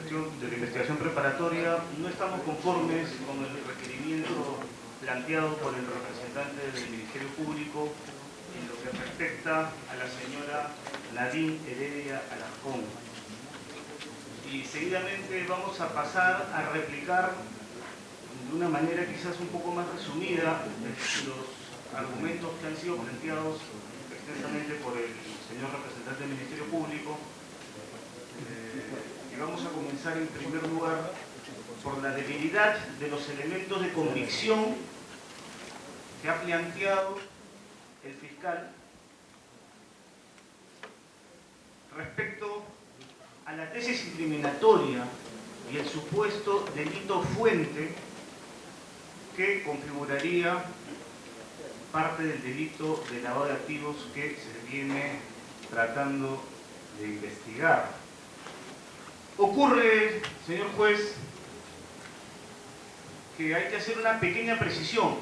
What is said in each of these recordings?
de la investigación preparatoria, no estamos conformes con el requerimiento planteado por el representante del Ministerio Público en lo que respecta a la señora Nadine Heredia Alarcón. Y seguidamente vamos a pasar a replicar de una manera quizás un poco más resumida los argumentos que han sido planteados extensamente por el señor representante del Ministerio Público. Y vamos a comenzar en primer lugar por la debilidad de los elementos de convicción que ha planteado el fiscal respecto a la tesis incriminatoria y el supuesto delito fuente que configuraría parte del delito de lavado de activos que se viene tratando de investigar. Ocurre, señor juez, que hay que hacer una pequeña precisión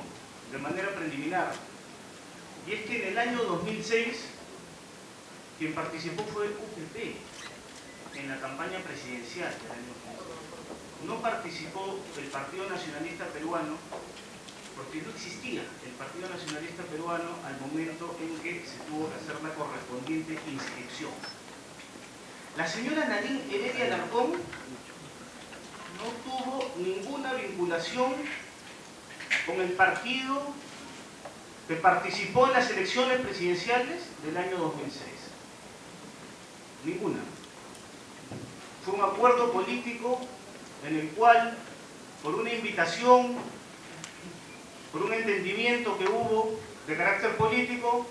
de manera preliminar, y es que en el año 2006 quien participó fue UPP en la campaña presidencial del año 2006. No participó el Partido Nacionalista Peruano porque no existía el Partido Nacionalista Peruano al momento en que se tuvo que hacer la correspondiente inscripción. La señora Nadine Heredia Alarcón no tuvo ninguna vinculación con el partido que participó en las elecciones presidenciales del año 2006. Ninguna. Fue un acuerdo político en el cual, por una invitación, por un entendimiento que hubo de carácter político,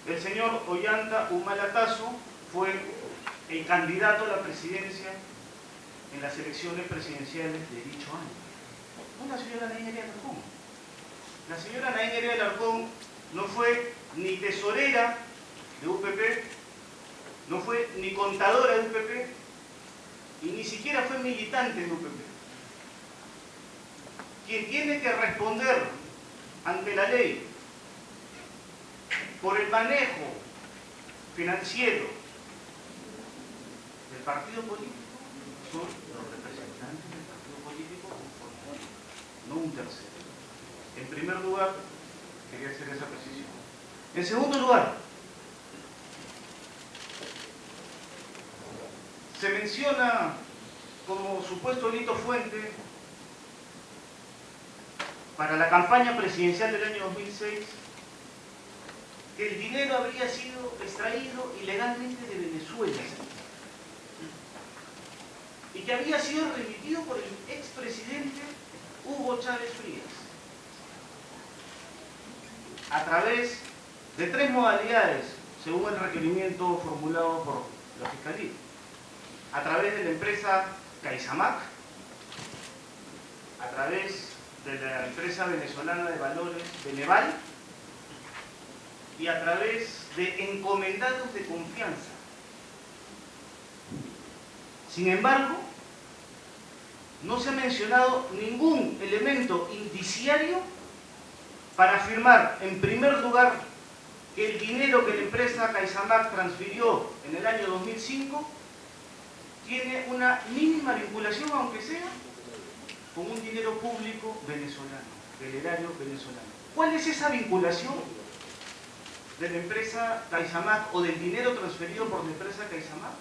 el señor Ollanta Humala Tasso fue el candidato a la presidencia en las elecciones presidenciales de dicho año. No la señora Nadine Heredia Alarcón. La señora Nadine Heredia Alarcón no fue ni tesorera de UPP, no fue ni contadora de UPP, y ni siquiera fue militante de UPP. Quien tiene que responder ante la ley por el manejo financiero del partido político son los representantes del partido político conforme, no un tercero. En primer lugar, quería hacer esa precisión. En segundo lugar, se menciona como supuesto delito fuente para la campaña presidencial del año 2006 que el dinero habría sido extraído ilegalmente de Venezuela y que había sido remitido por el expresidente Hugo Chávez Frías a través de 3 modalidades según el requerimiento formulado por la Fiscalía: a través de la empresa Caizamac, a través de la empresa venezolana de valores Beneval y a través de encomendados de confianza. Sin embargo, no se ha mencionado ningún elemento indiciario para afirmar, en primer lugar, que el dinero que la empresa Caizamac transfirió en el año 2005 tiene una mínima vinculación, aunque sea, con un dinero público venezolano, del erario venezolano. ¿Cuál es esa vinculación de la empresa Caizamac o del dinero transferido por la empresa Caizamac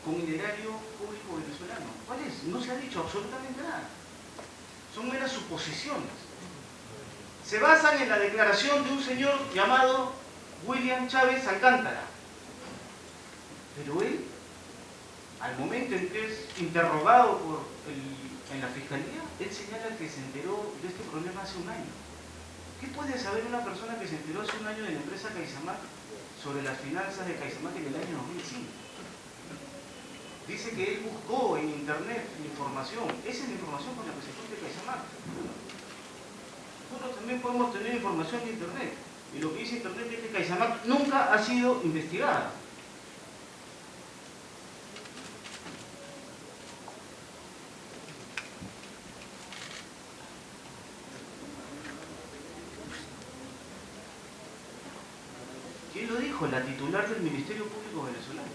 con el erario público venezolano? ¿Cuál es? No se ha dicho absolutamente nada. Son meras suposiciones. Se basan en la declaración de un señor llamado William Chávez Alcántara. Pero él, al momento en que es interrogado en la Fiscalía, él señala que se enteró de este problema hace un año. ¿Qué puede saber una persona que se enteró hace un año de la empresa Caizamac sobre las finanzas de Caizamac en el año 2005? Dice que él buscó en internet información. Esa es la información con la que se cuenta Caizamac. Nosotros también podemos tener información de internet. Y lo que dice internet es que Caizamac nunca ha sido investigada. ¿Quién lo dijo? La titular del Ministerio Público venezolano.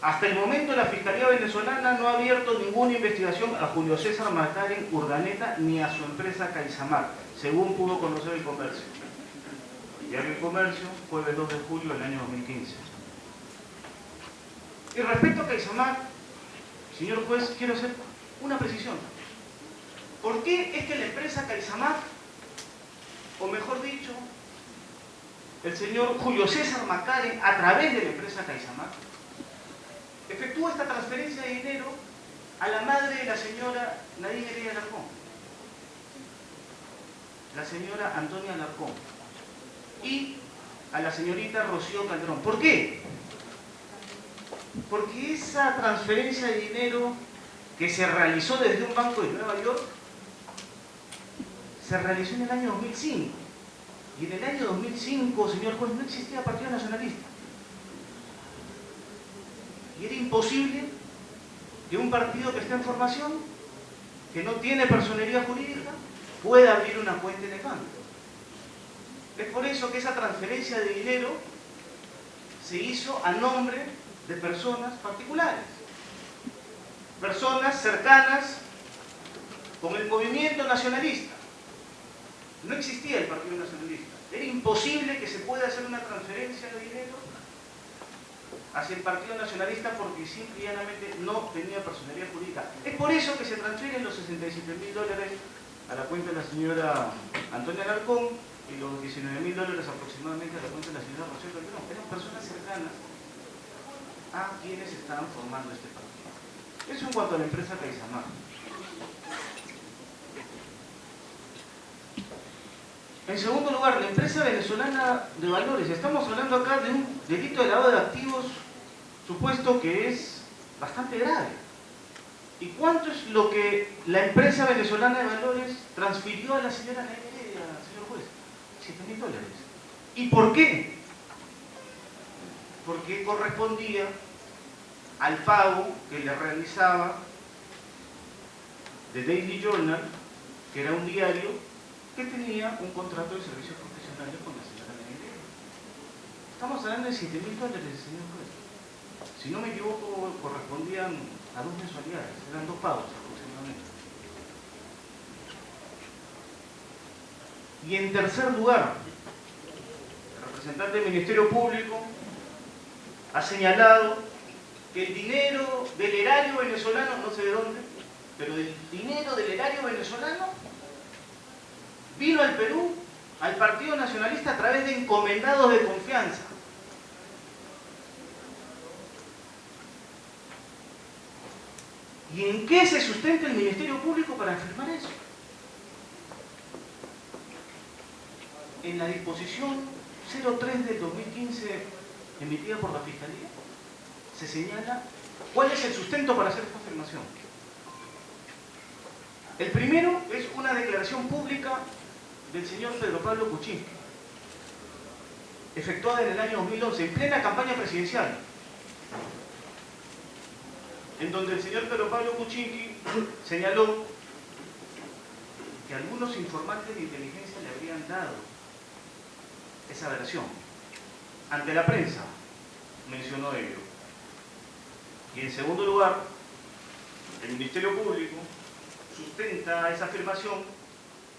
Hasta el momento la Fiscalía venezolana no ha abierto ninguna investigación a Julio César Macaren Urdaneta ni a su empresa Caisamar, según pudo conocer el Comercio. Diario El Comercio, jueves 2 de julio del año 2015. Y respecto a Caisamar, señor juez, quiero hacer una precisión. ¿Por qué es que la empresa Caisamar, o mejor dicho, el señor Julio César Macaren, a través de la empresa Caisamar, efectúa esta transferencia de dinero a la madre de la señora Nadine Heredia Alarcón, la señora Antonia Alarcón, y a la señorita Rocío Calderón? ¿Por qué? Porque esa transferencia de dinero que se realizó desde un banco de Nueva York se realizó en el año 2005. Y en el año 2005, señor juez, no existía Partido Nacionalista. Y era imposible que un partido que está en formación, que no tiene personería jurídica, pueda abrir una cuenta en el banco. Es por eso que esa transferencia de dinero se hizo a nombre de personas particulares, personas cercanas con el movimiento nacionalista. No existía el Partido Nacionalista. Era imposible que se pueda hacer una transferencia de dinero hacia el Partido Nacionalista porque simple y llanamente no tenía personería jurídica. Es por eso que se transfieren los $67.000 a la cuenta de la señora Antonia Alarcón y los $19.000 aproximadamente a la cuenta de la señora Rocío Calderón. Eran personas cercanas a quienes estaban formando este partido. Eso en cuanto a la empresa Caisamar. En segundo lugar, la empresa venezolana de valores. Estamos hablando acá de un delito de lavado de activos supuesto que es bastante grave. ¿Y cuánto es lo que la empresa venezolana de valores transfirió a la señora Nadine Heredia, señor juez? $7.000. ¿Y por qué? Porque correspondía al pago que le realizaba The Daily Journal, que era un diario que tenía un contrato de servicios profesionales con la señora Nadine Heredia. Estamos hablando de $7.000, señor juez. Si no me equivoco, correspondían a 2 mensualidades, eran 2 pagos aproximadamente. Y en tercer lugar, el representante del Ministerio Público ha señalado que el dinero del erario venezolano, no sé de dónde, pero el dinero del erario venezolano vino al Perú, al Partido Nacionalista, a través de encomendados de confianza. ¿Y en qué se sustenta el Ministerio Público para afirmar eso? En la disposición 03 del 2015 emitida por la Fiscalía, se señala cuál es el sustento para hacer esta afirmación. El primero es una declaración pública del señor Pedro Pablo Kuczynski, efectuada en el año 2011, en plena campaña presidencial, en donde el señor Pedro Pablo Kuczynski señaló que algunos informantes de inteligencia le habrían dado esa versión. Ante la prensa mencionó ello. Y en segundo lugar, el Ministerio Público sustenta esa afirmación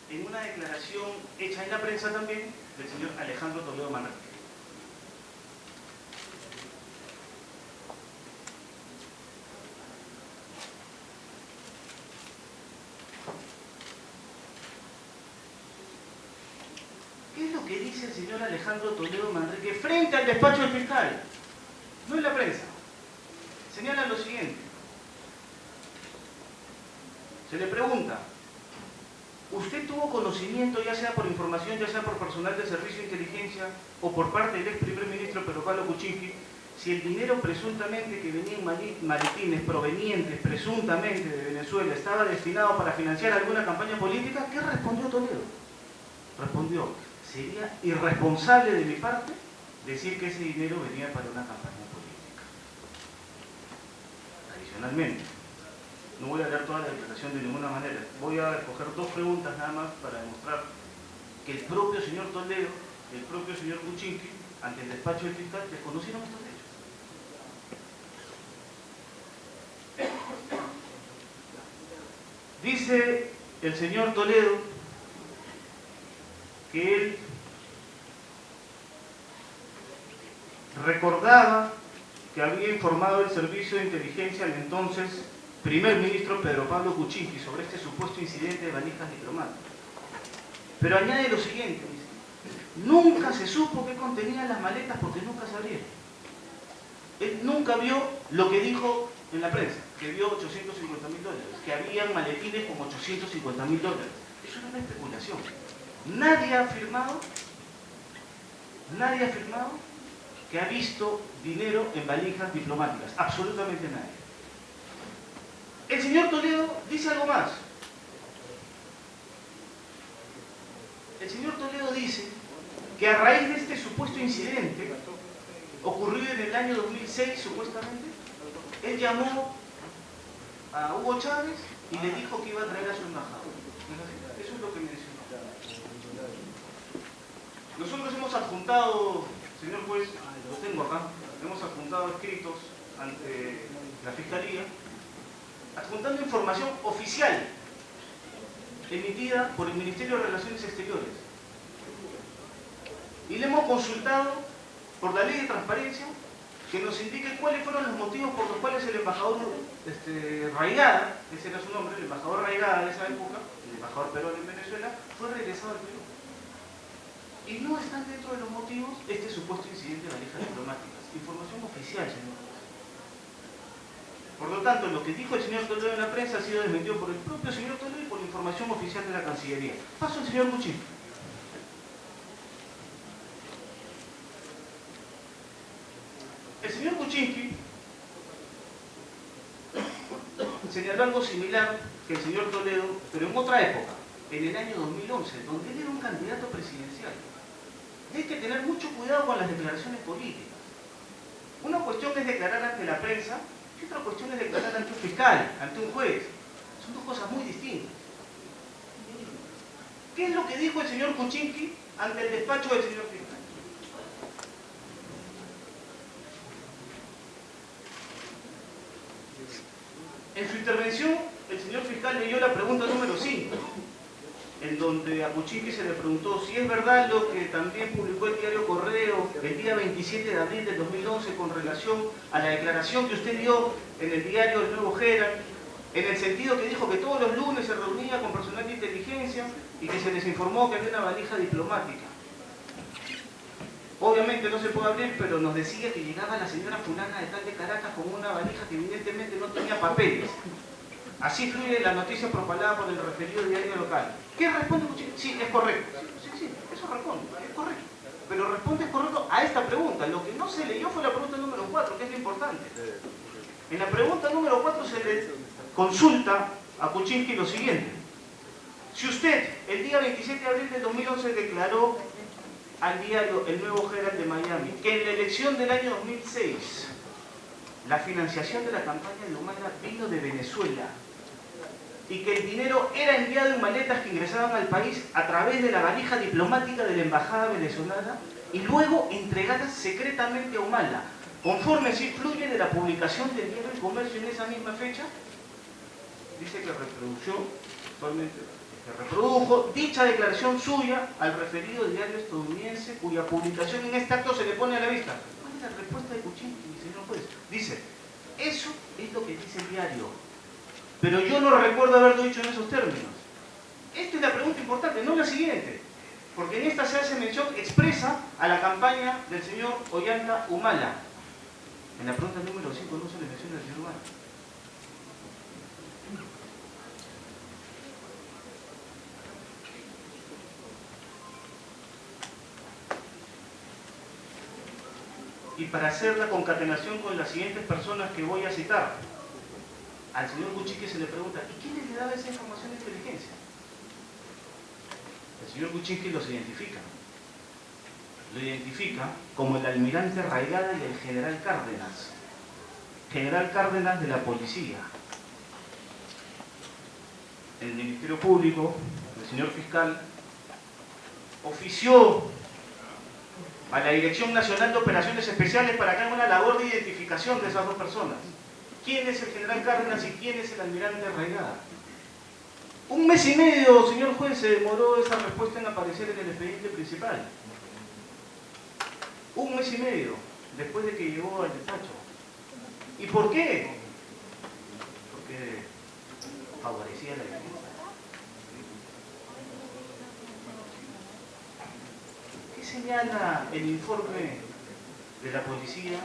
en una declaración hecha en la prensa también del señor Alejandro Toledo Manrique. ¿Qué es lo que dice el señor Alejandro Toledo Manrique frente al despacho del fiscal? No en la prensa. Señala lo siguiente. Se le pregunta: ¿usted tuvo conocimiento, ya sea por información, ya sea por personal de servicio de inteligencia o por parte del ex primer ministro Pedro Pablo Kuczynski, si el dinero presuntamente que venía en maletines provenientes presuntamente de Venezuela estaba destinado para financiar alguna campaña política? ¿Qué respondió Toledo? Respondió: sería irresponsable de mi parte decir que ese dinero venía para una campaña política. Adicionalmente, no voy a leer toda la declaración de ninguna manera, voy a escoger 2 preguntas nada más para demostrar que el propio señor Toledo y el propio señor Kuczynski, ante el despacho del fiscal, desconocieron estos hechos. Dice el señor Toledo que él recordaba que había informado el servicio de inteligencia al entonces primer ministro Pedro Pablo Kuczynski sobre este supuesto incidente de valijas diplomáticas. Pero añade lo siguiente, dice, nunca se supo qué contenían las maletas porque nunca se abrieron. Él nunca vio lo que dijo en la prensa, que vio $850.000, que habían maletines con $850.000. Eso era una especulación. Nadie ha afirmado que ha visto dinero en valijas diplomáticas. Absolutamente nadie. El señor Toledo dice algo más. El señor Toledo dice que a raíz de este supuesto incidente, ocurrido en el año 2006 supuestamente, él llamó a Hugo Chávez y le dijo que iba a traer a su embajador. Eso es lo que mencionó. Nosotros hemos adjuntado, señor juez, lo tengo acá, hemos adjuntado escritos ante la Fiscalía, adjuntando información oficial emitida por el Ministerio de Relaciones Exteriores. Y le hemos consultado por la ley de transparencia que nos indique cuáles fueron los motivos por los cuales el embajador Raigada, ese era su nombre, el embajador Raigada de esa época, el embajador Perón en Venezuela, fue regresado al Perú. Y no están dentro de los motivos este supuesto incidente de valijas diplomáticas. Información oficial, señor. Por lo tanto, lo que dijo el señor Toledo en la prensa ha sido desmentido por el propio señor Toledo y por la información oficial de la Cancillería. Paso al señor Kuczynski. El señor Kuczynski señaló algo similar que el señor Toledo, pero en otra época, en el año 2011, donde él era un candidato presidencial. Y hay que tener mucho cuidado con las declaraciones políticas. Una cuestión es declarar ante la prensa y otra cuestión es declarar ante un fiscal, ante un juez. Son dos cosas muy distintas. ¿Qué es lo que dijo el señor Kuczynski ante el despacho del señor fiscal? En su intervención, el señor fiscal leyó la pregunta número 5, en donde a Kuczynski se le preguntó si es verdad lo que también publicó el diario Correo el día 27 de abril del 2011 con relación a la declaración que usted dio en el diario El Nuevo Herald, en el sentido que dijo que todos los lunes se reunía con personal de inteligencia y que se les informó que había una valija diplomática. Obviamente no se puede abrir, pero nos decía que llegaba la señora fulana de tal de Caracas con una valija que evidentemente no tenía papeles. Así fluye la noticia propalada por el referido diario local. ¿Qué responde Kuczynski? Sí, es correcto. Sí, eso responde, es correcto. Pero responde es correcto a esta pregunta. Lo que no se leyó fue la pregunta número 4, que es lo importante. En la pregunta número 4 se le consulta a Kuczynski lo siguiente. Si usted, el día 27 de abril del 2011, declaró al diario El Nuevo Herald de Miami que en la elección del año 2006 la financiación de la campaña de Humala vino de Venezuela y que el dinero era enviado en maletas que ingresaban al país a través de la valija diplomática de la embajada venezolana y luego entregadas secretamente a Humala, conforme se fluye de la publicación del diario El Comercio en esa misma fecha, dice que reprodujo dicha declaración suya al referido diario estadounidense cuya publicación en este acto se le pone a la vista. ¿Cuál es la respuesta de Kuczynski, señor juez? Dice, eso es lo que dice el diario, pero yo no recuerdo haberlo dicho en esos términos. Esta es la pregunta importante, no la siguiente, porque en esta se hace mención expresa a la campaña del señor Ollanta Humala. En la pregunta número 5 no se le menciona al señor Humala. Y para hacer la concatenación con las siguientes personas que voy a citar, al señor Kuczynski se le pregunta, ¿y quién le daba esa información de inteligencia? El señor Kuczynski los identifica. Lo identifica como el almirante Raigada y el general Cárdenas. General Cárdenas de la policía. El Ministerio Público, el señor fiscal, ofició a la Dirección Nacional de Operaciones Especiales para que haga una labor de identificación de esas dos personas. ¿Quién es el general Cárdenas y quién es el almirante Raigada? Un mes y medio, señor juez, se demoró esa respuesta en aparecer en el expediente principal. Un mes y medio, después de que llegó al despacho. ¿Y por qué? Porque favorecía la defensa. ¿Qué señala el informe de la policía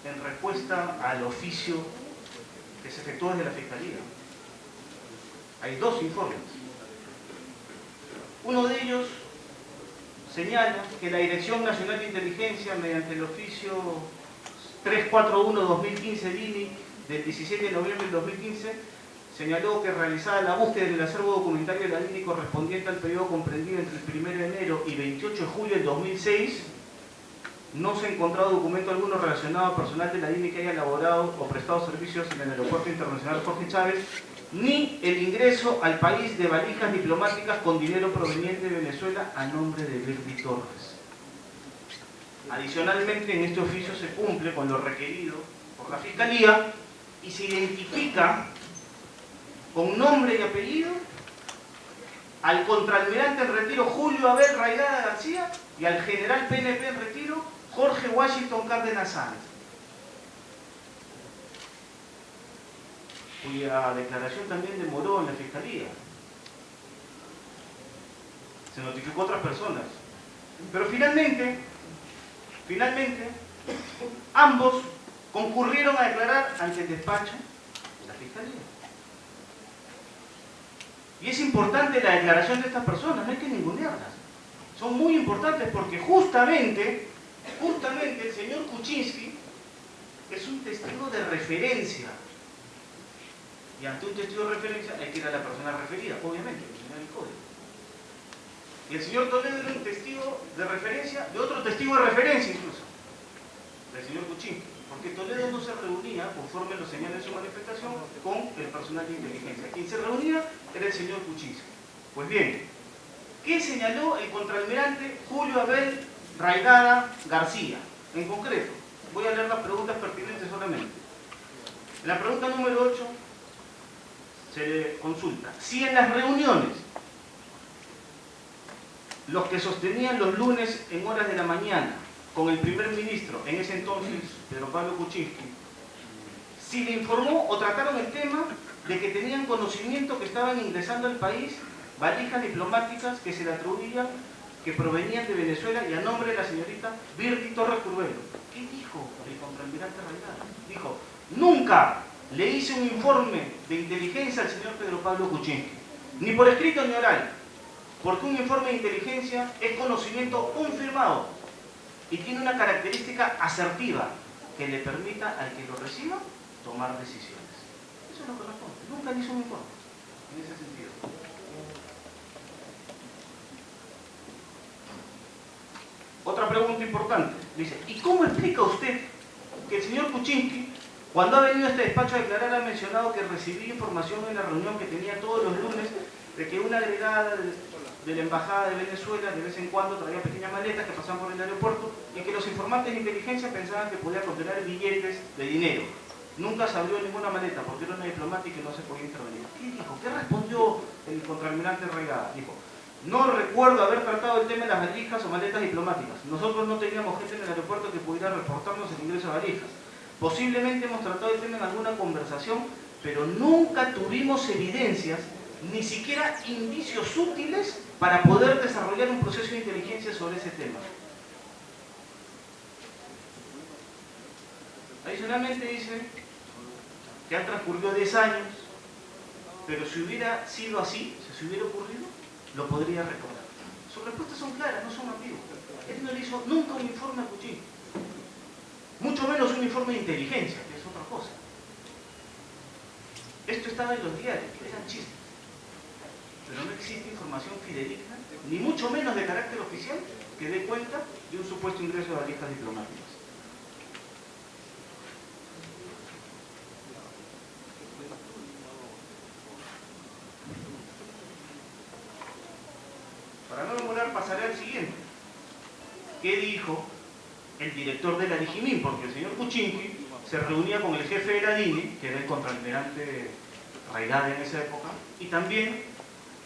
en respuesta al oficio que se efectuó desde la Fiscalía? Hay dos informes. Uno de ellos señala que la Dirección Nacional de Inteligencia, mediante el oficio 341-2015 DINI del 17 de noviembre del 2015, señaló que realizada la búsqueda en el acervo documentario de la DINI correspondiente al periodo comprendido entre el 1 de enero y 28 de julio del 2006, no se ha encontrado documento alguno relacionado a personal de la DINI que haya elaborado o prestado servicios en el Aeropuerto Internacional Jorge Chávez, ni el ingreso al país de valijas diplomáticas con dinero proveniente de Venezuela a nombre de Birdy Torres. Adicionalmente, en este oficio se cumple con lo requerido por la Fiscalía y se identifica con nombre y apellido al contraalmirante en retiro Julio Abel Raigada García y al general PNP en retiro Jorge Washington Cárdenas Sáenz, cuya declaración también demoró en la Fiscalía. Se notificó a otras personas. Pero finalmente, ambos concurrieron a declarar ante el despacho de la Fiscalía. Y es importante la declaración de estas personas, no hay que ningunearlas. Son muy importantes porque justamente el señor Kuczynski es un testigo de referencia. Y ante un testigo de referencia hay que ir a la persona referida, obviamente, el código. Y el señor Toledo era un testigo de referencia, de otro testigo de referencia incluso, del señor Kuczynski, porque Toledo no se reunía, conforme lo señala en su manifestación, con el personal de inteligencia. Quien se reunía era el señor Kuczynski. Pues bien, ¿qué señaló el contraalmirante Julio Abel Raigada García? En concreto, voy a leer las preguntas pertinentes solamente. En la pregunta número 8, se le consulta si en las reuniones los que sostenían los lunes en horas de la mañana con el primer ministro, en ese entonces Pedro Pablo Kuczynski, si le informó o trataron el tema de que tenían conocimiento que estaban ingresando al país valijas diplomáticas que se le atribuían que provenían de Venezuela y a nombre de la señorita Birdy Torres Curbelo. ¿Qué dijo el contraalmirante Raigada? Dijo: nunca le hice un informe de inteligencia al señor Pedro Pablo Kuczynski, ni por escrito ni oral, porque un informe de inteligencia es conocimiento confirmado y tiene una característica asertiva que le permita al que lo reciba tomar decisiones. Eso es lo que responde. Nunca le hizo un informe en ese sentido. Otra pregunta importante. Dice: ¿y cómo explica usted que el señor Kuczynski, cuando ha venido a este despacho a declarar, ha mencionado que recibí información en la reunión que tenía todos los lunes de que una agregada de la Embajada de Venezuela de vez en cuando traía pequeñas maletas que pasaban por el aeropuerto y que los informantes de inteligencia pensaban que podía contener billetes de dinero? Nunca se abrió ninguna maleta porque era una diplomática y no se podía intervenir. ¿Qué dijo? ¿Qué respondió el contraalmirante Raigada? Dijo: no recuerdo haber tratado el tema de las valijas o maletas diplomáticas. Nosotros no teníamos gente en el aeropuerto que pudiera reportarnos el ingreso de valijas. Posiblemente hemos tratado el tema en alguna conversación, pero nunca tuvimos evidencias, ni siquiera indicios útiles para poder desarrollar un proceso de inteligencia sobre ese tema. Adicionalmente dice que han transcurrido 10 años, pero si hubiera sido así, si se hubiera ocurrido, lo podría recordar. Sus respuestas son claras, no son ambiguas. Él no le hizo nunca un informe a Kuczynski, mucho menos un informe de inteligencia, que es otra cosa. Esto estaba en los diarios, eran chistes. Pero no existe información fidedigna, ni mucho menos de carácter oficial, que dé cuenta de un supuesto ingreso de valijas diplomáticas. Para no demorar, pasaré al siguiente. ¿Qué dijo el director de la DIGIMIN? Porque el señor Kuczynski se reunía con el jefe de la DINI, que era el contraalmirante Raigada en esa época, y también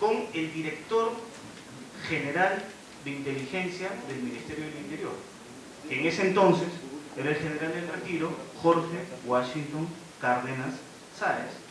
con el director general de inteligencia del Ministerio del Interior, que en ese entonces era el general del retiro, Jorge Washington Cárdenas Sáez.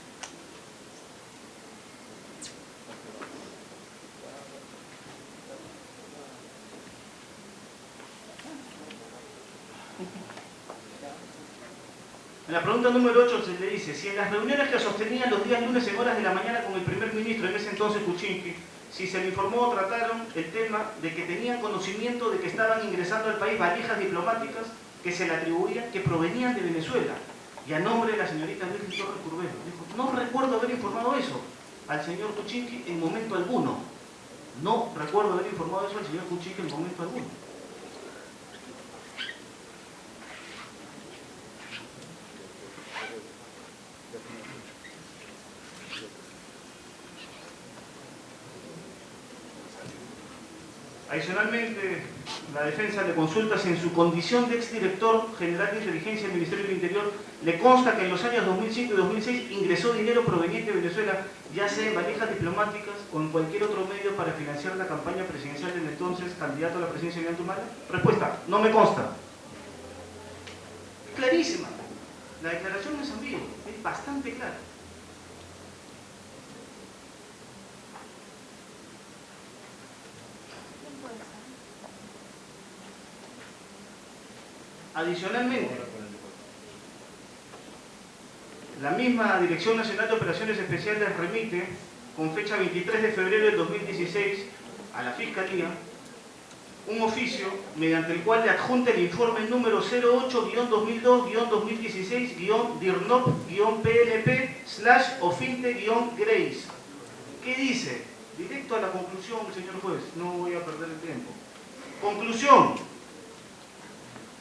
En la pregunta número 8 se le dice: si en las reuniones que sostenían los días lunes en horas de la mañana con el primer ministro, en ese entonces Kuczynski, si se le informó o trataron el tema de que tenían conocimiento de que estaban ingresando al país valijas diplomáticas que se le atribuían que provenían de Venezuela, y a nombre de la señorita Virgen Torres Curbelo. Dijo: no recuerdo haber informado eso al señor Kuczynski en momento alguno. No recuerdo haber informado eso al señor Kuczynski en momento alguno. Adicionalmente, la defensa le consulta si en su condición de exdirector general de inteligencia del Ministerio del Interior le consta que en los años 2005 y 2006 ingresó dinero proveniente de Venezuela, ya sea en valijas diplomáticas o en cualquier otro medio para financiar la campaña presidencial del entonces candidato a la presidencia de Ollanta Humala. Respuesta: no me consta. Clarísima. La declaración no es ambigua, es bastante clara. Adicionalmente, la misma Dirección Nacional de Operaciones Especiales remite, con fecha 23 de febrero del 2016, a la Fiscalía, un oficio mediante el cual le adjunta el informe número 08-2002-DIRNOP-PLP/OFINTE-GRACE. ¿Qué dice? Directo a la conclusión, señor juez, no voy a perder el tiempo. Conclusión: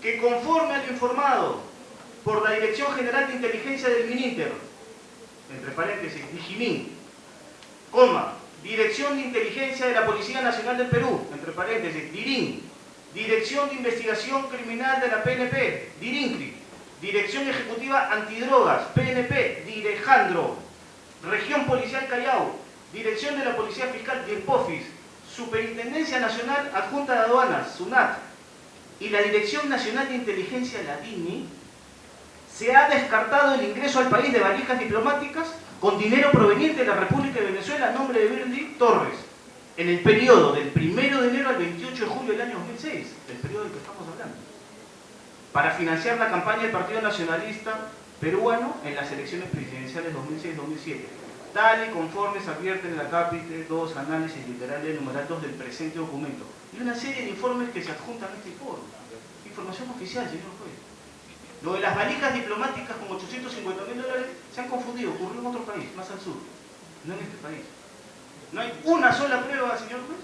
que conforme a lo informado por la Dirección General de Inteligencia del MININTER, entre paréntesis, DIGIMIN, Dirección de Inteligencia de la Policía Nacional del Perú, entre paréntesis, DIRIN, Dirección de Investigación Criminal de la PNP, DIRINCRI, Dirección Ejecutiva Antidrogas, PNP, DIREJANDRO, Región Policial Callao, Dirección de la Policía Fiscal, DIRPOFIS, Superintendencia Nacional Adjunta de Aduanas, SUNAT, y la Dirección Nacional de Inteligencia, la DINI, se ha descartado el ingreso al país de valijas diplomáticas con dinero proveniente de la República de Venezuela a nombre de Virgen Torres, en el periodo del 1 de enero al 28 de julio del año 2006, el periodo del que estamos hablando, para financiar la campaña del Partido Nacionalista Peruano en las elecciones presidenciales 2006-2007, tal y conforme se advierte en la capítulo 2, análisis literal del numeral 2 del presente documento, y una serie de informes que se adjuntan a este informe. Información oficial, señor juez. Lo de las valijas diplomáticas con $850.000 se han confundido, ocurrió en otro país, más al sur, no en este país. No hay una sola prueba, señor juez,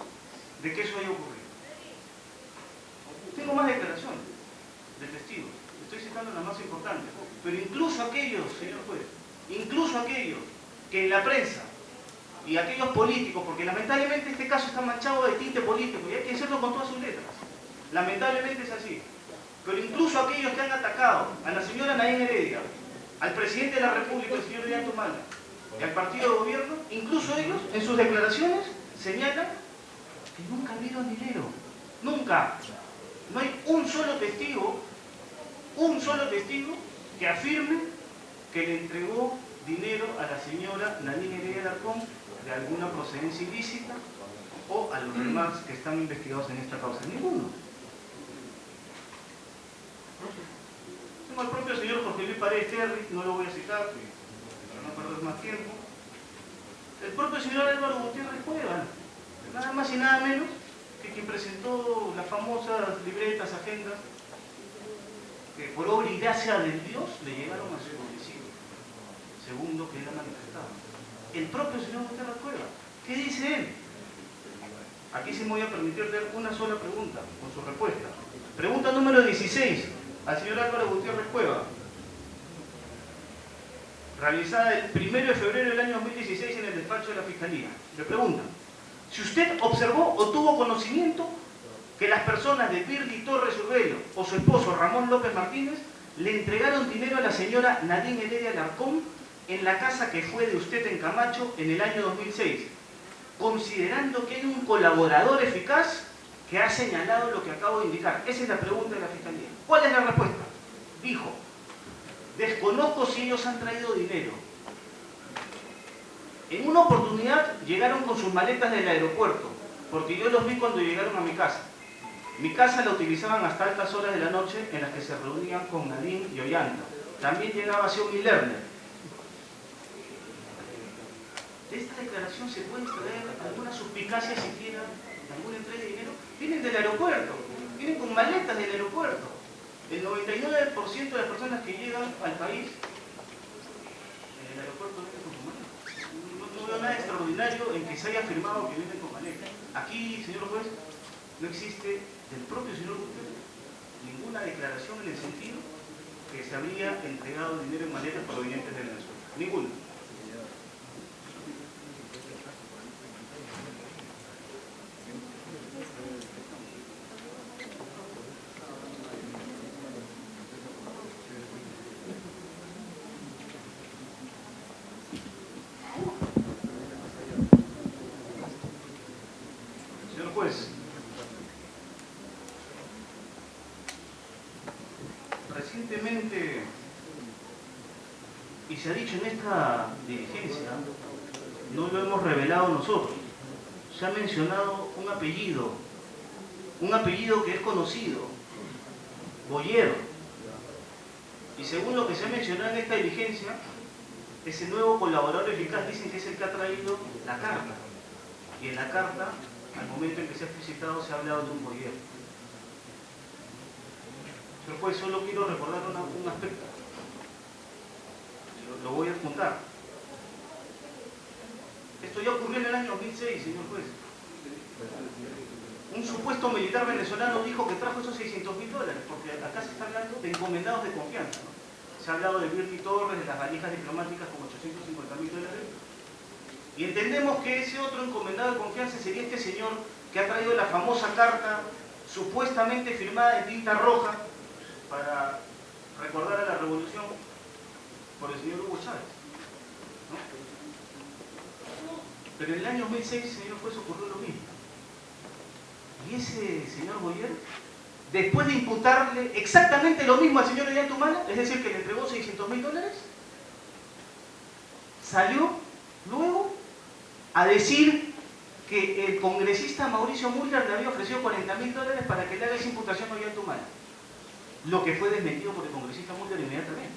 de que eso haya ocurrido. Tengo más declaraciones de testigos, estoy citando las más importantes, pero incluso aquellos, señor juez, incluso aquellos que en la prensa y aquellos políticos, porque lamentablemente este caso está manchado de tinte político y hay que decirlo con todas sus letras, lamentablemente es así, pero incluso aquellos que han atacado a la señora Nadine Heredia, al presidente de la República, el señor Ollanta Humala, y al partido de gobierno, incluso ellos en sus declaraciones señalan que nunca vieron dinero, nunca. No hay un solo testigo que afirme que le entregó dinero a la señora Nadine Heredia Alarcón de alguna procedencia ilícita o a los demás que están investigados en esta causa. Ninguno. Tengo al propio señor Jorge Luis Paredes Terry, no lo voy a citar para no perder más tiempo. El propio señor Álvaro Gutiérrez Cueva, nada más y nada menos que quien presentó las famosas libretas, agendas, que por obra y gracia de Dios le llegaron a su domicilio, según lo que él ha manifestado. El propio señor Gutiérrez Cueva, ¿qué dice él? Aquí sí me voy a permitir leer una sola pregunta con su respuesta. Pregunta número 16 al señor Álvaro Gutiérrez Cueva, realizada el 1 de febrero del año 2016 en el despacho de la Fiscalía. Le pregunta: si usted observó o tuvo conocimiento que las personas de Virgi Torres Urbelo o su esposo Ramón López Martínez le entregaron dinero a la señora Nadine Heredia Alarcón en la casa que fue de usted en Camacho en el año 2006. considerando que hay un colaborador eficaz que ha señalado lo que acabo de indicar? Esa es la pregunta de la Fiscalía. ¿Cuál es la respuesta? Dijo: desconozco si ellos han traído dinero. En una oportunidad llegaron con sus maletas del aeropuerto, porque yo los vi cuando llegaron a mi casa. Mi casa la utilizaban hasta altas horas de la noche, en las que se reunían con Nadine y Ollanta. También llegaba Xiaomi Lerner. De esta declaración se puede extraer alguna suspicacia siquiera de alguna entrega de dinero. Vienen del aeropuerto, vienen con maletas del aeropuerto. El 99% de las personas que llegan al país en el aeropuerto vienen con maletas. No veo nada extraordinario en que se haya afirmado que vienen con maletas. Aquí, señor juez, no existe del propio señor Gutiérrez ninguna declaración en el sentido que se habría entregado dinero en maletas provenientes de Venezuela. Ninguna. Señor juez, recientemente, y se ha dicho en esta diligencia, no lo hemos revelado nosotros, se ha mencionado un apellido que es conocido, Boyer, y según lo que se ha mencionado en esta diligencia, ese nuevo colaborador eficaz dicen que es el que ha traído la carta, y en la carta, al momento en que se ha explicitado, se ha hablado de un Boyer. Pero pues solo quiero recordar un aspecto. Lo voy a adjuntar. Esto ya ocurrió en el año 2006, señor juez. Un supuesto militar venezolano dijo que trajo esos $600.000, porque acá se está hablando de encomendados de confianza, ¿no? Se ha hablado de Virti Torres, de las valijas diplomáticas con $850.000. Y entendemos que ese otro encomendado de confianza sería este señor que ha traído la famosa carta supuestamente firmada en tinta roja para recordar a la revolución por el señor Hugo Chávez, ¿no? Pero en el año 2006, señor juez, ocurrió lo mismo. Y ese señor Boyer, después de imputarle exactamente lo mismo al señor Ollanta Humala, es decir, que le entregó $600.000, salió luego a decir que el congresista Mauricio Mulder le había ofrecido $40.000 para que le haga esa imputación a Ollanta Humala. Lo que fue desmentido por el congresista Mulder inmediatamente,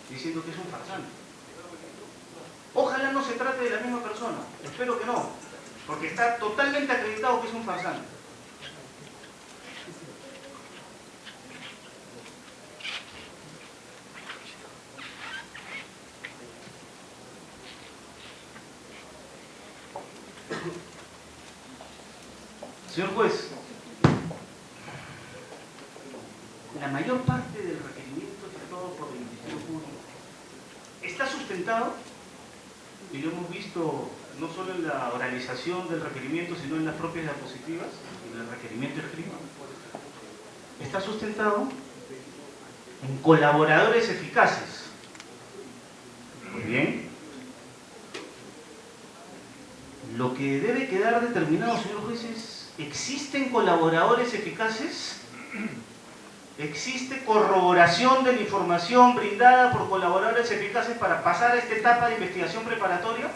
diciendo que es un farsante. Ojalá no se trate de la misma persona, espero que no, porque está totalmente acreditado que es un farsante. Señor juez, la mayor parte del requerimiento efectuado por el Ministerio Público está sustentado, y lo hemos visto no solo en la oralización del requerimiento, sino en las propias diapositivas, en el requerimiento escrito, está sustentado en colaboradores eficaces. Muy bien. Lo que debe quedar determinado, señor juez, es: ¿existen colaboradores eficaces? ¿Existe corroboración de la información brindada por colaboradores eficaces para pasar a esta etapa de investigación preparatoria?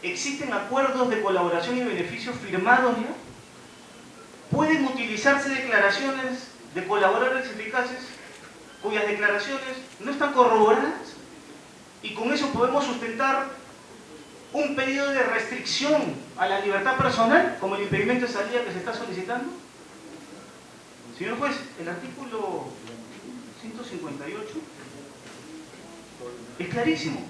¿Existen acuerdos de colaboración y beneficios firmados ya? ¿Pueden utilizarse declaraciones de colaboradores eficaces cuyas declaraciones no están corroboradas? Y con eso podemos sustentar un pedido de restricción a la libertad personal, como el impedimento de salida que se está solicitando. Señor juez, el artículo 158 es clarísimo.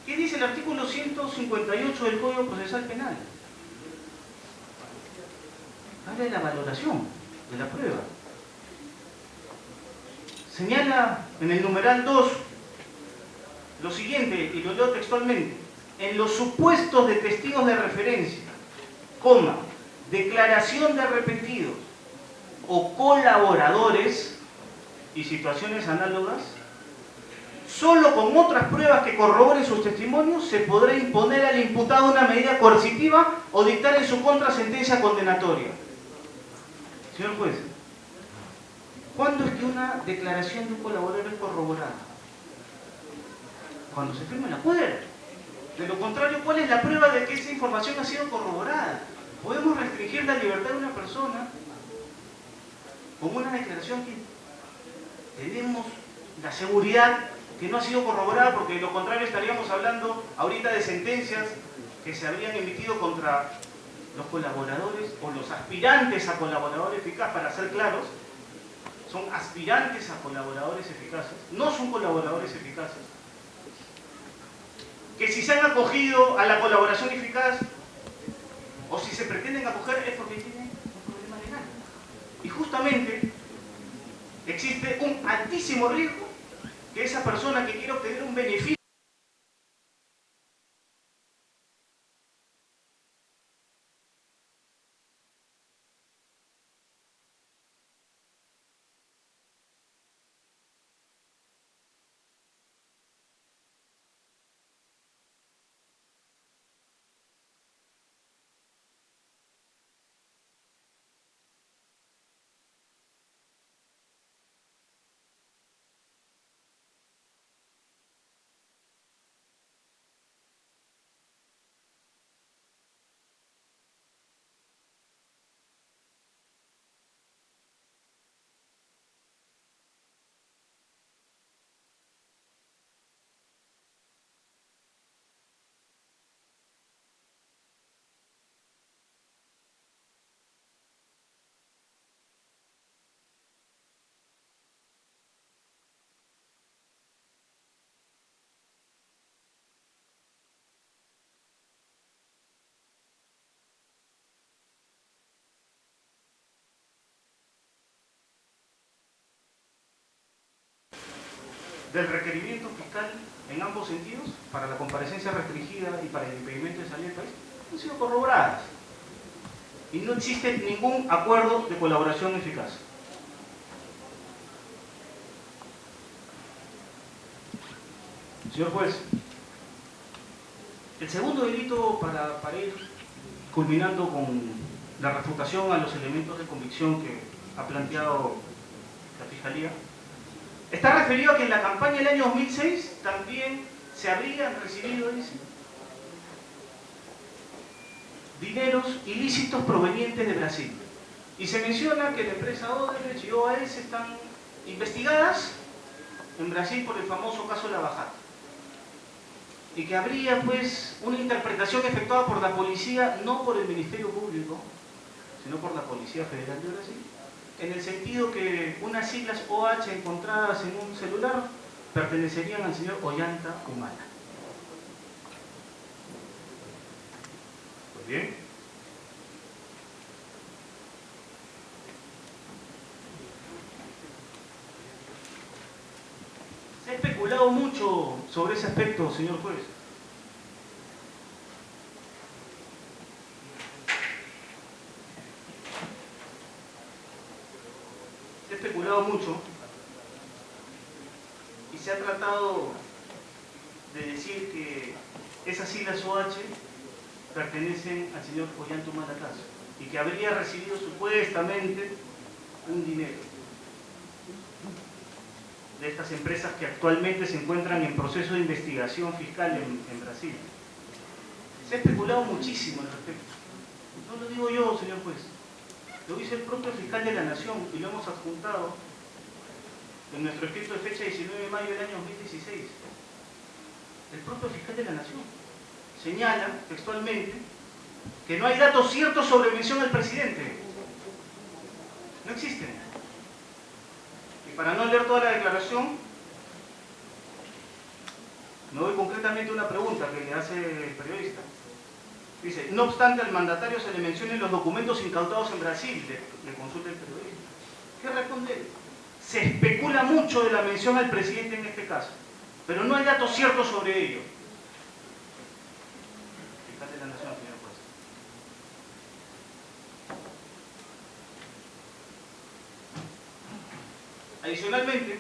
¿Qué dice el artículo 158 del Código Procesal Penal? Habla de la valoración de la prueba. Señala en el numeral 2 lo siguiente, y lo leo textualmente: en los supuestos de testigos de referencia, declaración de arrepentidos o colaboradores y situaciones análogas, solo con otras pruebas que corroboren sus testimonios se podrá imponer al imputado una medida coercitiva o dictar en su contra sentencia condenatoria. Señor juez, ¿cuándo es que una declaración de un colaborador es corroborada? Cuando se firma el acuerdo. De lo contrario, ¿cuál es la prueba de que esa información ha sido corroborada? Podemos restringir la libertad de una persona con una declaración que tenemos la seguridad que no ha sido corroborada, porque de lo contrario estaríamos hablando ahorita de sentencias que se habrían emitido contra los colaboradores o los aspirantes a colaboradores eficaces, para ser claros. Son aspirantes a colaboradores eficaces, no son colaboradores eficaces, que si se han acogido a la colaboración eficaz o si se pretenden acoger es porque tienen un problema legal. Y justamente existe un altísimo riesgo que esa persona que quiere obtener un beneficio del requerimiento fiscal en ambos sentidos, para la comparecencia restringida y para el impedimento de salida del país, han sido corroboradas. Y no existe ningún acuerdo de colaboración eficaz. Señor juez, el segundo delito, para ir culminando con la refutación a los elementos de convicción que ha planteado la Fiscalía, está referido a que en la campaña del año 2006 también se habrían recibido, dice, dineros ilícitos provenientes de Brasil. Y se menciona que la empresa Odebrecht y OAS están investigadas en Brasil por el famoso caso Lava Jato. Y que habría pues una interpretación efectuada por la policía, no por el Ministerio Público, sino por la Policía Federal de Brasil, en el sentido que unas siglas OH encontradas en un celular pertenecerían al señor Ollanta Humala. Pues bien. Se ha especulado mucho sobre ese aspecto, señor juez. Se ha especulado mucho y se ha tratado de decir que esas siglas OH pertenecen al señor Ollanta Humala Caso y que habría recibido supuestamente un dinero de estas empresas que actualmente se encuentran en proceso de investigación fiscal en Brasil. Se ha especulado muchísimo al respecto. No lo digo yo, señor juez. Lo dice el propio fiscal de la Nación y lo hemos adjuntado en nuestro escrito de fecha 19 de mayo del año 2016. El propio fiscal de la Nación señala textualmente que no hay datos ciertos sobre mención al presidente. No existen. Y para no leer toda la declaración, me voy concretamente a una pregunta que le hace el periodista. Dice, no obstante al mandatario se le mencionen los documentos incautados en Brasil, le consulta el periodista. ¿Qué responde él? Se especula mucho de la mención al presidente en este caso, pero no hay datos ciertos sobre ello. Fiscal de la Nación, señor juez. Adicionalmente,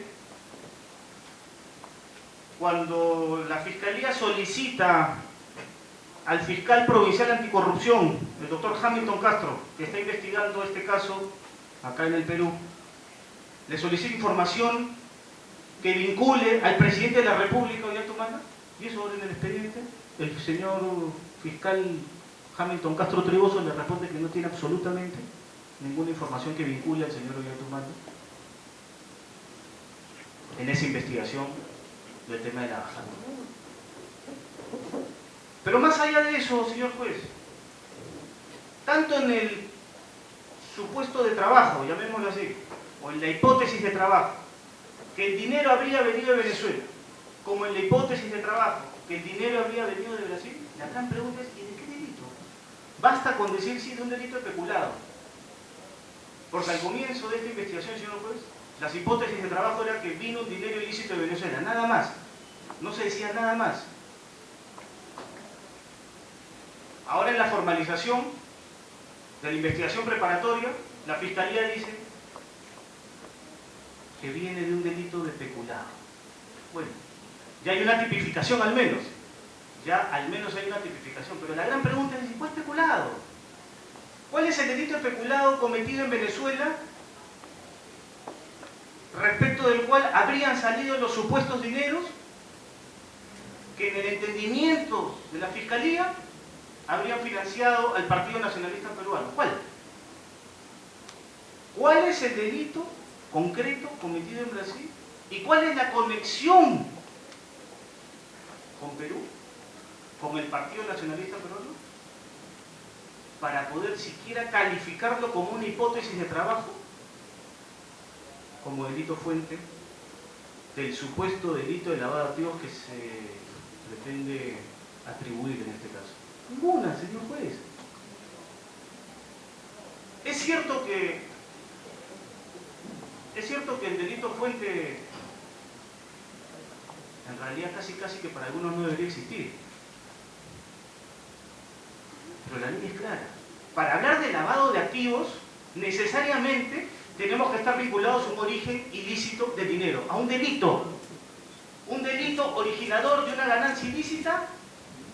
cuando la Fiscalía solicita al fiscal provincial anticorrupción, el doctor Hamilton Castro, que está investigando este caso acá en el Perú, le solicita información que vincule al presidente de la República, Ollanta Humala, y eso en el expediente, el señor fiscal Hamilton Castro Triboso le responde que no tiene absolutamente ninguna información que vincule al señor Ollanta Humala en esa investigación del tema de la bajada. Pero más allá de eso, señor juez, tanto en el supuesto de trabajo, llamémoslo así, o en la hipótesis de trabajo, que el dinero habría venido de Venezuela, como en la hipótesis de trabajo, que el dinero habría venido de Brasil, la gran pregunta es, ¿y de qué delito? Basta con decir sí de un delito especulado. Porque al comienzo de esta investigación, señor juez, las hipótesis de trabajo era que vino un dinero ilícito de Venezuela, nada más. No se decía nada más. Ahora en la formalización de la investigación preparatoria, la Fiscalía dice que viene de un delito de peculado. Bueno, ya hay una tipificación al menos. Ya al menos hay una tipificación. Pero la gran pregunta es, ¿cuál peculado? ¿Cuál es el delito de peculado cometido en Venezuela respecto del cual habrían salido los supuestos dineros que en el entendimiento de la Fiscalía habrían financiado al Partido Nacionalista Peruano? ¿Cuál? ¿Cuál es el delito concreto cometido en Brasil? ¿Y cuál es la conexión con Perú, con el Partido Nacionalista Peruano, para poder siquiera calificarlo como una hipótesis de trabajo, como delito fuente del supuesto delito de lavado de activos que se pretende atribuir en este caso? Ninguna, señor juez. Es cierto que el delito fuente en realidad casi que para algunos no debería existir. Pero la ley es clara. Para hablar de lavado de activos, necesariamente tenemos que estar vinculados a un origen ilícito de dinero, a un delito originador de una ganancia ilícita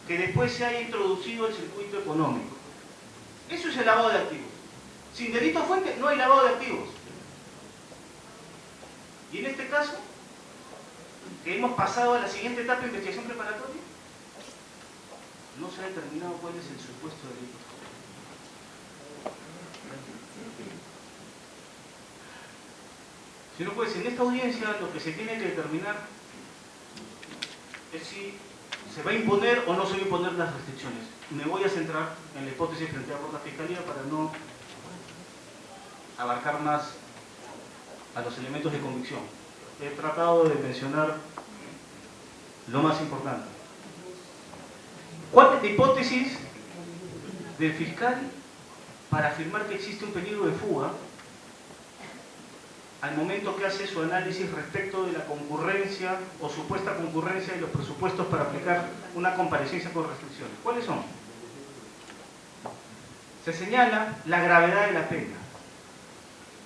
que después se haya introducido el circuito económico. Eso es el lavado de activos. Sin delito fuente no hay lavado de activos. Y en este caso, que hemos pasado a la siguiente etapa de investigación preparatoria, no se ha determinado cuál es el supuesto delito. Señor juez, en esta audiencia lo que se tiene que determinar es si se va a imponer o no se va a imponer las restricciones. Me voy a centrar en la hipótesis planteada por la Fiscalía para no abarcar más a los elementos de convicción. He tratado de mencionar lo más importante. ¿Cuál es la hipótesis del fiscal para afirmar que existe un peligro de fuga al momento que hace su análisis respecto de la concurrencia o supuesta concurrencia de los presupuestos para aplicar una comparecencia con restricciones? ¿Cuáles son? Se señala la gravedad de la pena,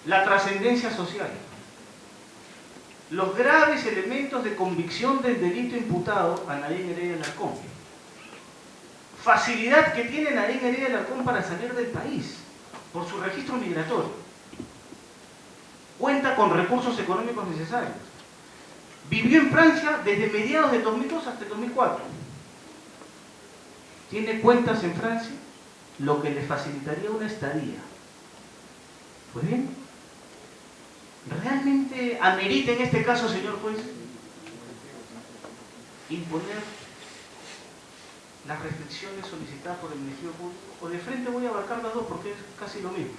la trascendencia social, los graves elementos de convicción del delito imputado a Nadine Heredia Alarcón, facilidad que tiene Nadine Heredia Alarcón para salir del país por su registro migratorio, cuenta con recursos económicos necesarios, vivió en Francia desde mediados de 2002 hasta el 2004, tiene cuentas en Francia, lo que le facilitaría una estadía. Pues bien, ¿realmente amerita en este caso, señor juez, imponer las restricciones solicitadas por el Ministerio Público? O de frente voy a abarcar las dos porque es casi lo mismo.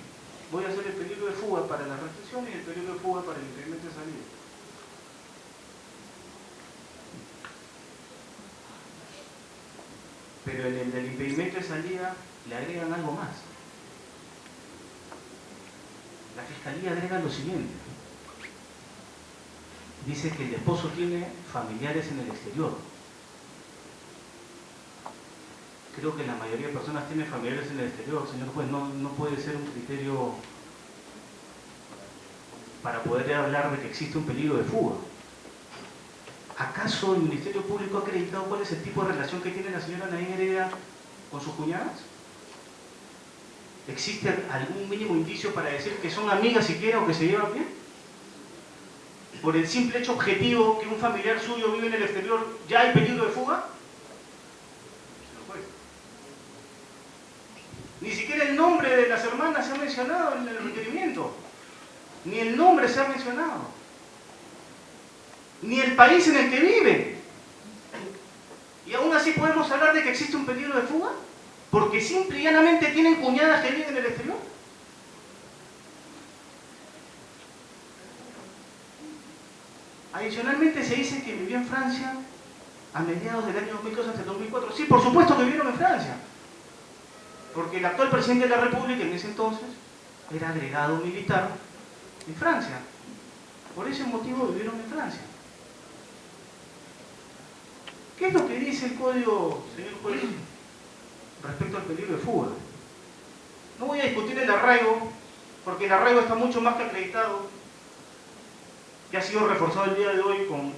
Voy a hacer el peligro de fuga para las restricciones y el peligro de fuga para el impedimento de salida. Pero en el del impedimento de salida le agregan algo más. La Fiscalía agrega lo siguiente. Dice que el esposo tiene familiares en el exterior. Creo que la mayoría de personas tienen familiares en el exterior, señor juez. No puede ser un criterio para poder hablar de que existe un peligro de fuga. ¿Acaso ¿Acaso el Ministerio Público ha acreditado cuál es el tipo de relación que tiene la señora Nadine Heredia con sus cuñadas? ¿Existe algún mínimo indicio para decir que son amigas siquiera o que se llevan bien? Por el simple hecho objetivo que un familiar suyo vive en el exterior, ¿ya hay peligro de fuga? Ni siquiera el nombre de las hermanas se ha mencionado en el requerimiento. Ni el nombre se ha mencionado. Ni el país en el que viven. Y aún así podemos hablar de que existe un peligro de fuga, porque simple y llanamente tienen cuñadas que viven en el exterior. Adicionalmente se dice que vivió en Francia a mediados del año 2002 hasta el 2004. Sí, por supuesto que vivieron en Francia, porque el actual presidente de la República en ese entonces era agregado militar en Francia. Por ese motivo vivieron en Francia. ¿Qué es lo que dice el código, señor juez, respecto al peligro de fuga? No voy a discutir el arraigo, porque el arraigo está mucho más que acreditado, que ha sido reforzado el día de hoy con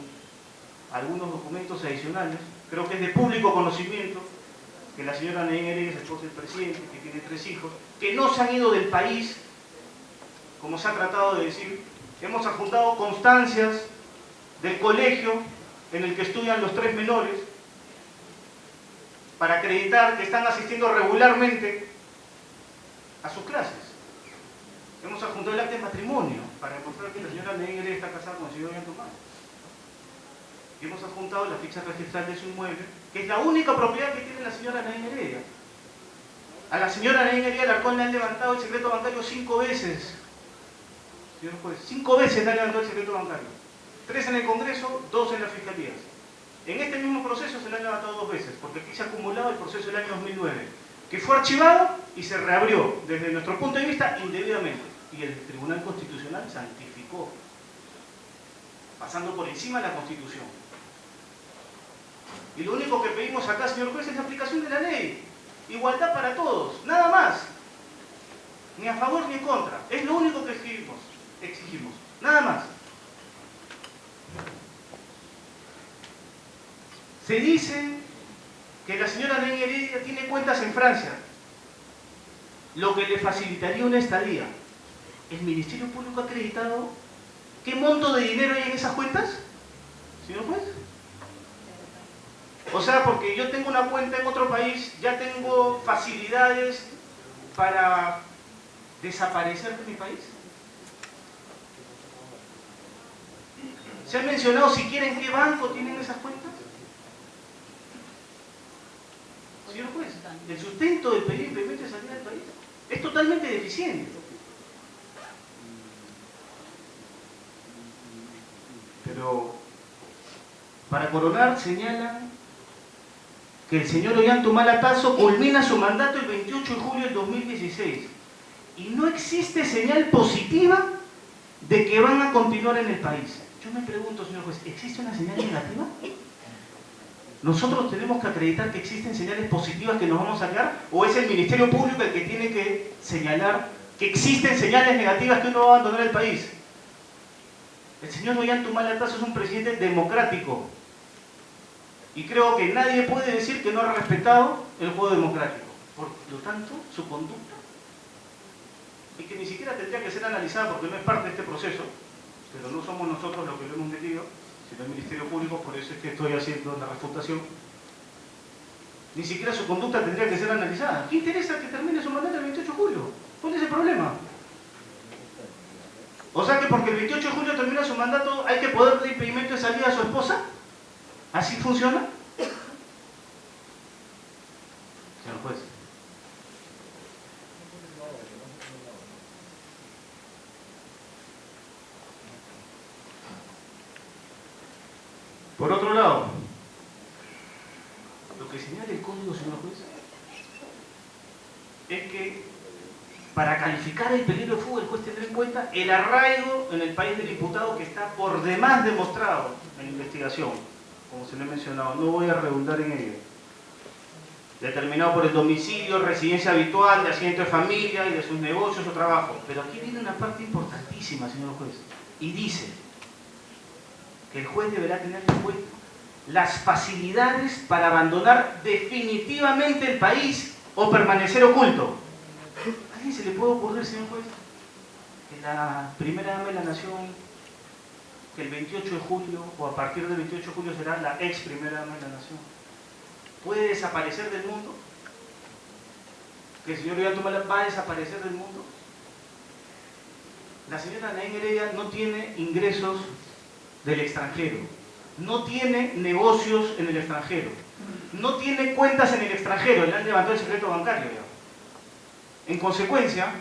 algunos documentos adicionales. Creo que es de público conocimiento que la señora Nadine Heredia es esposa del presidente, que tiene 3 hijos, que no se han ido del país, como se ha tratado de decir. Hemos adjuntado constancias del colegio en el que estudian los 3 menores, para acreditar que están asistiendo regularmente a sus clases. Hemos adjuntado el acta de matrimonio para demostrar que la señora Nadine Heredia está casada con el señor Ollanta Humala. Y hemos adjuntado la ficha registral de su inmueble, que es la única propiedad que tiene la señora Nadine Heredia. A la señora Nadine Heredia Alarcón le han levantado el secreto bancario 5 veces. Señor juez, 5 veces le han levantado el secreto bancario. 3 en el Congreso, 2 en las fiscalías. En este mismo proceso se le han levantado 2 veces, porque aquí se ha acumulado el proceso del año 2009, que fue archivado y se reabrió, desde nuestro punto de vista, indebidamente. Y el Tribunal Constitucional santificó, pasando por encima de la Constitución. Y lo único que pedimos acá, señor juez, es la aplicación de la ley. Igualdad para todos, nada más. Ni a favor ni en contra. Es lo único que exigimos. Nada más. Se dice que la señora Nadine Heredia tiene cuentas en Francia, lo que le facilitaría una estadía. ¿El Ministerio Público ha acreditado qué monto de dinero hay en esas cuentas, señor juez? O sea, porque yo tengo una cuenta en otro país, ya tengo facilidades para desaparecer de mi país. ¿Se ha mencionado siquiera en qué banco tienen esas cuentas? Señor juez, el sustento del periodo de implemento de salida del país es totalmente deficiente. Pero, para coronar, señalan que el señor Ollanta Humala Tasso culmina su mandato el 28 de julio del 2016 y no existe señal positiva de que van a continuar en el país. Yo me pregunto, señor juez, ¿existe una señal negativa? ¿Nosotros tenemos que acreditar que existen señales positivas que nos vamos a sacar? ¿O es el Ministerio Público el que tiene que señalar que existen señales negativas que uno va a abandonar el país? El señor Ollanta Humala Tasso es un presidente democrático. Y creo que nadie puede decir que no ha respetado el juego democrático. Por lo tanto, su conducta, y que ni siquiera tendría que ser analizada porque no es parte de este proceso, pero no somos nosotros los que lo hemos metido, sino el Ministerio Público, por eso es que estoy haciendo la refutación. Ni siquiera su conducta tendría que ser analizada. ¿Qué interesa que termine su mandato el 28 de julio? ¿Cuál es el problema? O sea que porque el 28 de julio termina su mandato hay que poder dar impedimento de salida a su esposa. ¿Así funciona? Señor juez. Por otro lado, lo que señala el código, señor juez, es que para calificar el peligro de fuga el juez tendrá en cuenta el arraigo en el país del imputado que está por demás demostrado en la investigación, como se le ha mencionado, no voy a redundar en ello. Determinado por el domicilio, residencia habitual, de asiento de familia y de sus negocios o trabajo. Pero aquí viene una parte importantísima, señor juez, y dice que el juez deberá tener en cuenta las facilidades para abandonar definitivamente el país o permanecer oculto. ¿A alguien se le puede ocurrir, señor juez, que la primera dama de la nación, que el 28 de julio, o a partir del 28 de julio será la ex primera dama de la nación, puede desaparecer del mundo? ¿Que el señor Ollanta va a desaparecer del mundo? La señora Nadine Heredia no tiene ingresos del extranjero, no tiene negocios en el extranjero, no tiene cuentas en el extranjero, le han levantado el secreto bancario ya. En consecuencia,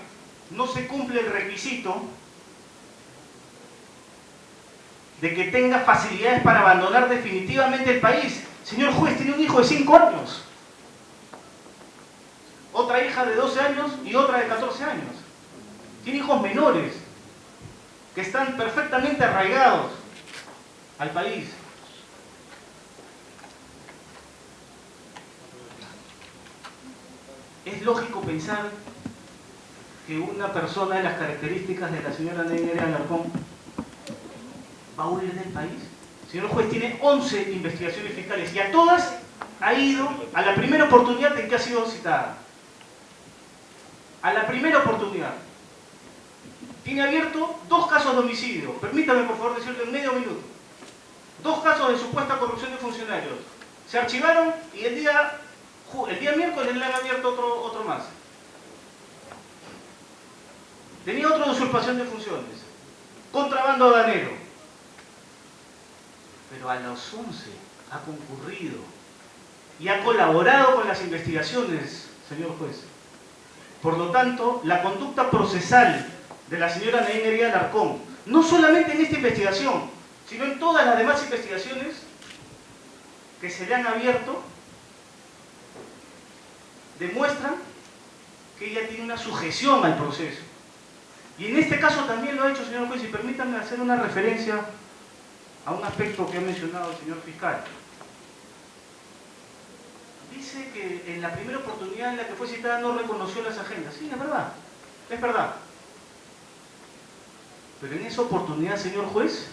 no se cumple el requisito de que tenga facilidades para abandonar definitivamente el país. Señor juez, tiene un hijo de 5 años, otra hija de 12 años y otra de 14 años. Tiene hijos menores que están perfectamente arraigados al país. ¿Es lógico pensar que una persona de las características de la señora Nadine Heredia Alarcón va a huir del país? El señor juez tiene 11 investigaciones fiscales y a todas ha ido a la primera oportunidad en que ha sido citada. A la primera oportunidad. Tiene abierto 2 casos de homicidio. Permítame, por favor, decirlo en medio minuto. 2 casos de supuesta corrupción de funcionarios. Se archivaron y el día miércoles le han abierto otro más. Tenía otro de usurpación de funciones. Contrabando aduanero. Pero a los 11 ha concurrido y ha colaborado con las investigaciones, señor juez. Por lo tanto, la conducta procesal de la señora Nadine Heredia Alarcón, no solamente en esta investigación, sino en todas las demás investigaciones que se le han abierto, demuestran que ella tiene una sujeción al proceso. Y en este caso también lo ha hecho, señor juez, y permítanme hacer una referencia a un aspecto que ha mencionado el señor fiscal. Dice que en la primera oportunidad en la que fue citada no reconoció las agendas. Sí, es verdad, es verdad. Pero en esa oportunidad, señor juez,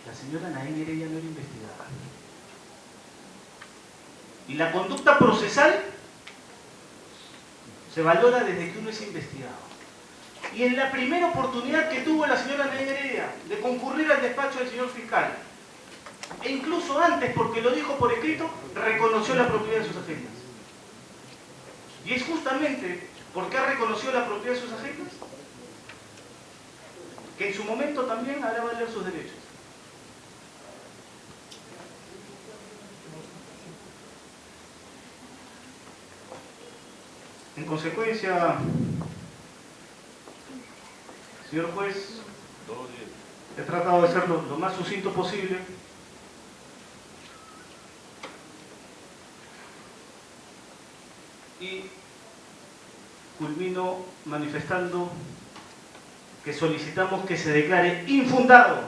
la señora Nadine Heredia no era investigada. Y la conducta procesal se valora desde que uno es investigado. Y en la primera oportunidad que tuvo la señora Nadine Heredia de concurrir al despacho del señor fiscal, e incluso antes, porque lo dijo por escrito, reconoció la propiedad de sus agendas. Y es justamente porque ha reconocido la propiedad de sus agendas que en su momento también hará valer sus derechos. En consecuencia, señor juez, he tratado de ser lo más sucinto posible. Y culmino manifestando que solicitamos que se declare infundado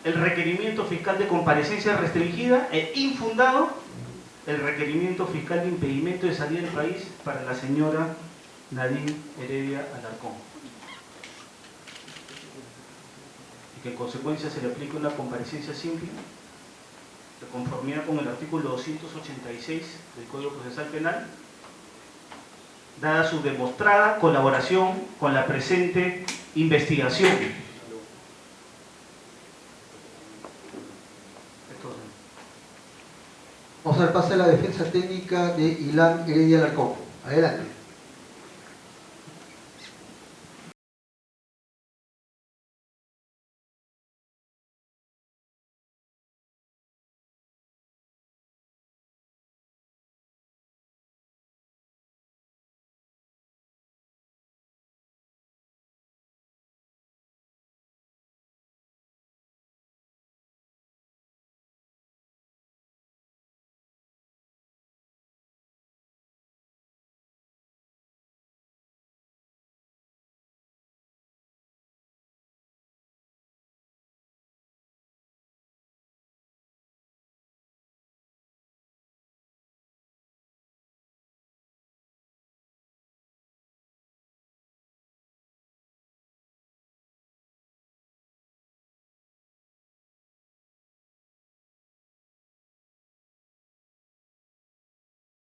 el requerimiento fiscal de comparecencia restringida e infundado el requerimiento fiscal de impedimento de salida del país para la señora Nadine Heredia Alarcón. Y que en consecuencia se le aplique una comparecencia simple de conformidad con el artículo 286 del Código Procesal Penal, dada su demostrada colaboración con la presente investigación. Vamos a dar paso a la defensa técnica de Ilan Heredia Alarcón. Adelante.